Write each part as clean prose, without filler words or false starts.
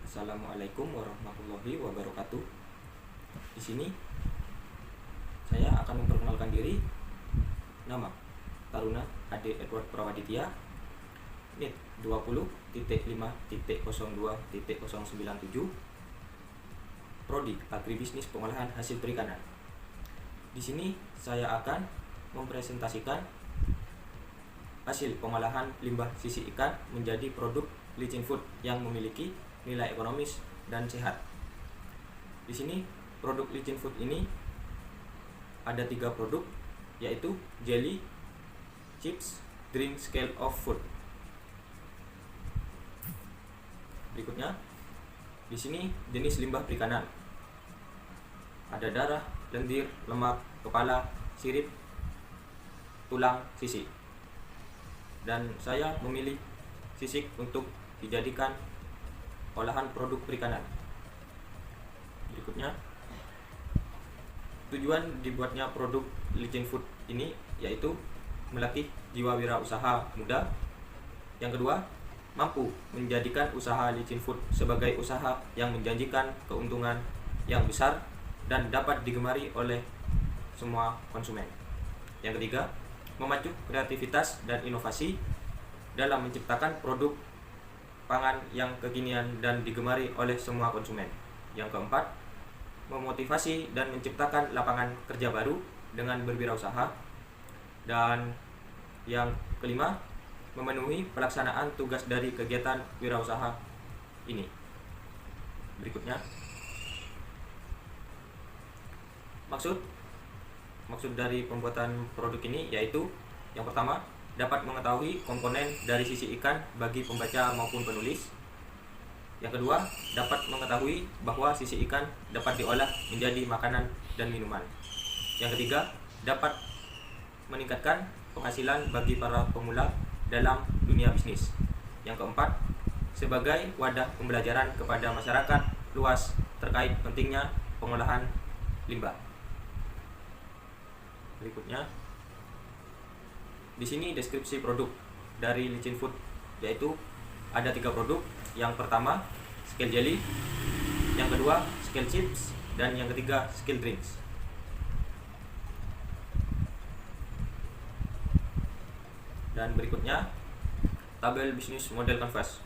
Assalamualaikum warahmatullahi wabarakatuh. Di sini saya akan memperkenalkan diri. Nama Taruna Ade Edward Prawaditya, NIT 20.5.02.097, Prodi Agribisnis Pengolahan Hasil Perikanan. Di sini saya akan mempresentasikan hasil pengolahan limbah sisik ikan menjadi produk licin food yang memiliki nilai ekonomis dan sehat. Di sini produk licin food ini ada 3 produk, yaitu jelly, chips, drink scale of food. Berikutnya, di sini jenis limbah perikanan. Ada darah, lendir, lemak, kepala, sirip, tulang, sisik. Dan saya memilih sisik untuk dijadikan olahan produk perikanan. Berikutnya, tujuan dibuatnya produk licin food ini yaitu melatih jiwa wirausaha muda. Yang kedua, mampu menjadikan usaha licin food sebagai usaha yang menjanjikan keuntungan yang besar dan dapat digemari oleh semua konsumen. Yang ketiga, memacu kreativitas dan inovasi dalam menciptakan produk pangan yang kekinian dan digemari oleh semua konsumen. Yang keempat, memotivasi dan menciptakan lapangan kerja baru dengan berwirausaha. Dan yang kelima, memenuhi pelaksanaan tugas dari kegiatan wirausaha ini. Berikutnya, maksud dari pembuatan produk ini yaitu yang pertama, dapat mengetahui komponen dari sisik ikan bagi pembaca maupun penulis. Yang kedua, dapat mengetahui bahwa sisik ikan dapat diolah menjadi makanan dan minuman. Yang ketiga, dapat meningkatkan penghasilan bagi para pemula dalam dunia bisnis. Yang keempat, sebagai wadah pembelajaran kepada masyarakat luas terkait pentingnya pengolahan limbah. Berikutnya, di sini deskripsi produk dari licin food, yaitu ada 3 produk. Yang pertama, scale jelly, yang kedua, scale chips, dan yang ketiga, scale drinks. Dan berikutnya, tabel bisnis model canvas.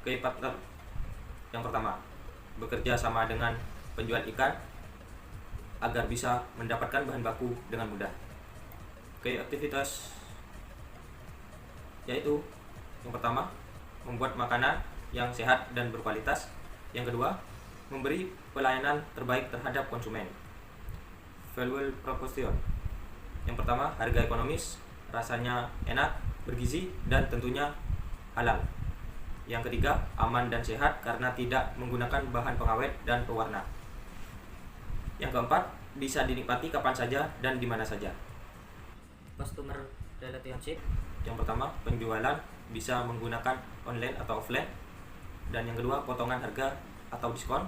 Key partner yang pertama, bekerja sama dengan penjual ikan agar bisa mendapatkan bahan baku dengan mudah. Aktivitas yaitu yang pertama, membuat makanan yang sehat dan berkualitas. Yang kedua, memberi pelayanan terbaik terhadap konsumen. Value proposition. Yang pertama, harga ekonomis, rasanya enak, bergizi, dan tentunya halal. Yang ketiga, aman dan sehat karena tidak menggunakan bahan pengawet dan pewarna. Yang keempat, bisa dinikmati kapan saja dan di mana saja. Customer relationship. Yang pertama, penjualan bisa menggunakan online atau offline. Dan yang kedua, potongan harga atau diskon.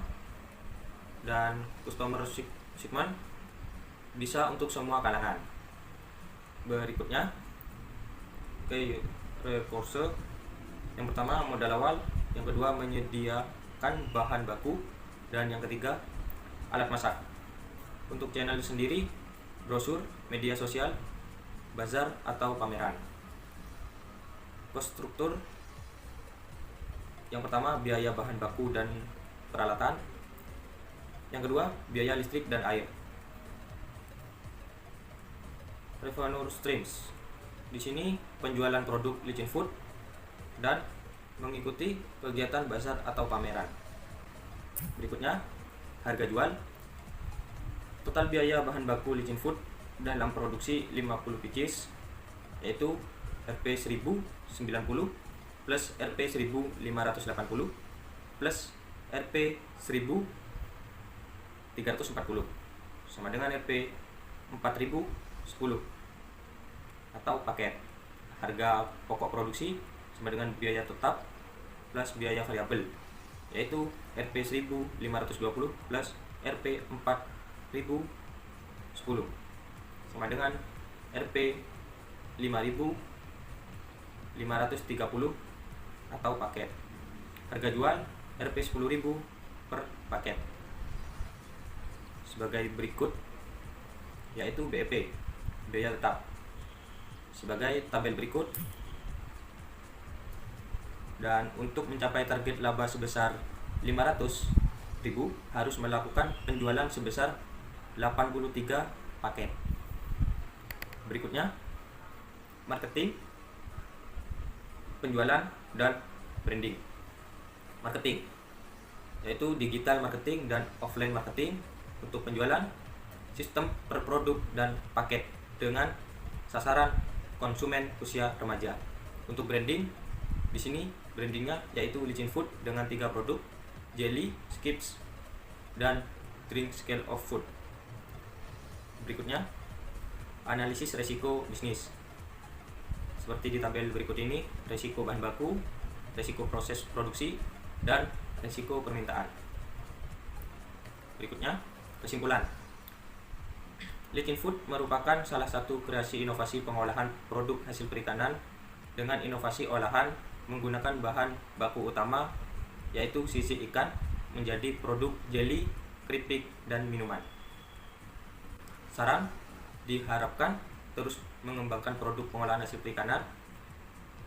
Dan customer segment bisa untuk semua kalangan. Berikutnya, resource. Yang pertama, modal awal. Yang kedua, menyediakan bahan baku. Dan yang ketiga, alat masak. Untuk channel sendiri, brosur, media sosial, bazar atau pameran. Cost struktur. Yang pertama, biaya bahan baku dan peralatan. Yang kedua, biaya listrik dan air. Revenue streams. Di sini penjualan produk licin food dan mengikuti kegiatan bazar atau pameran. Berikutnya, harga jual. Total biaya bahan baku licin food dalam produksi 50 pieces yaitu Rp 1090 plus Rp 1580 plus Rp 1340 sama dengan Rp 4010 atau paket. Harga pokok produksi sama dengan biaya tetap plus biaya variabel yaitu Rp 1520 plus Rp 4010 sama dengan Rp 5530 atau paket. Harga jual Rp 10.000 per paket. Sebagai berikut, yaitu BEP, biaya tetap. Sebagai tabel berikut. Dan untuk mencapai target laba sebesar 500.000 harus melakukan penjualan sebesar 83 paket. Berikutnya, marketing, penjualan, dan branding. Marketing, yaitu digital marketing dan offline marketing. Untuk penjualan, sistem per produk dan paket dengan sasaran konsumen usia remaja. Untuk branding, di sini brandingnya yaitu Licin Food dengan 3 produk, jelly, skips, dan drink scale of food. Berikutnya, analisis resiko bisnis. Seperti di tabel berikut ini, resiko bahan baku, resiko proses produksi, dan resiko permintaan. Berikutnya, kesimpulan. Licin Food merupakan salah satu kreasi inovasi pengolahan produk hasil perikanan dengan inovasi olahan menggunakan bahan baku utama yaitu sisik ikan menjadi produk jelly, keripik, dan minuman. Saran, diharapkan terus mengembangkan produk pengolahan hasil perikanan,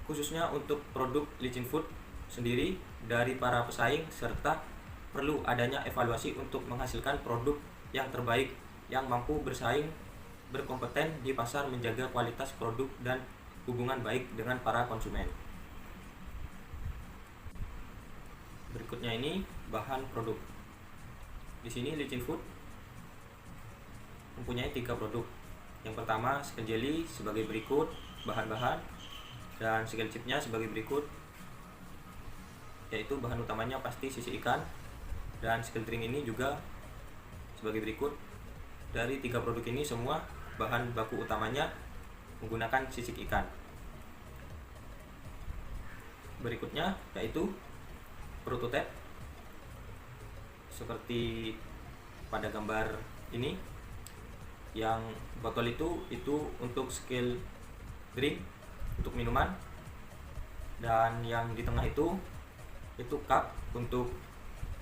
khususnya untuk produk Licin Food sendiri dari para pesaing, serta perlu adanya evaluasi untuk menghasilkan produk yang terbaik yang mampu bersaing, berkompeten di pasar, menjaga kualitas produk dan hubungan baik dengan para konsumen. Berikutnya ini bahan produk. Di sini Licin Food mempunyai 3 produk. Yang pertama, skill jelly sebagai berikut bahan-bahan, dan skill chipnya sebagai berikut, yaitu bahan utamanya pasti sisik ikan, dan skill drink ini juga sebagai berikut. Dari 3 produk ini semua bahan baku utamanya menggunakan sisik ikan. Berikutnya yaitu prototipe seperti pada gambar ini. Yang botol itu untuk skill drink, untuk minuman, dan yang di tengah itu cup untuk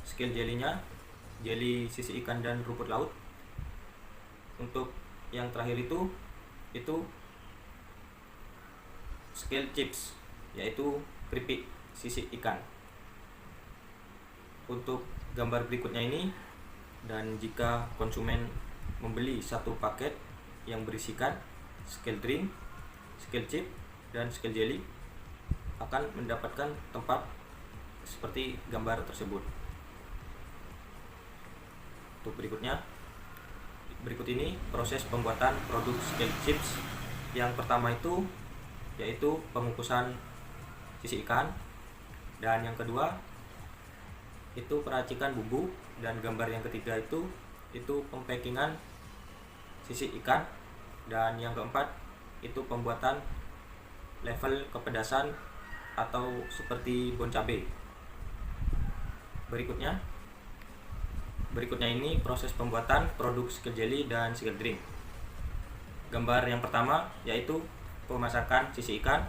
skill jelly-nya, jelly sisik ikan dan rumput laut. Untuk yang terakhir itu skill chips, yaitu keripik sisik ikan. Untuk gambar berikutnya ini, dan jika konsumen membeli 1 paket yang berisikan skill drink, skill chip, dan skill jelly, akan mendapatkan tempat seperti gambar tersebut. Untuk berikut ini proses pembuatan produk skill chips. Yang pertama yaitu pengukusan sisik ikan, dan yang kedua itu peracikan bumbu, dan gambar yang ketiga itu pempackingan sisik ikan, dan yang keempat itu pembuatan level kepedasan atau seperti bon cabe. Berikutnya ini proses pembuatan produk skill jelly dan skill drink. Gambar yang pertama yaitu pemasakan sisik ikan,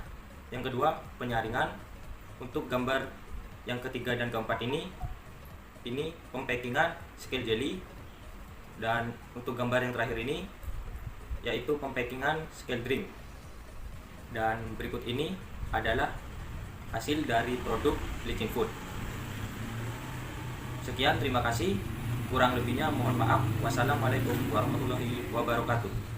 yang kedua penyaringan. Untuk gambar yang ketiga dan keempat ini pempackingan skill jelly, dan untuk gambar yang terakhir ini yaitu pempackingan skill drink. Dan berikut ini adalah hasil dari produk Licin Food. Sekian, terima kasih. Kurang lebihnya mohon maaf. Wassalamualaikum warahmatullahi wabarakatuh.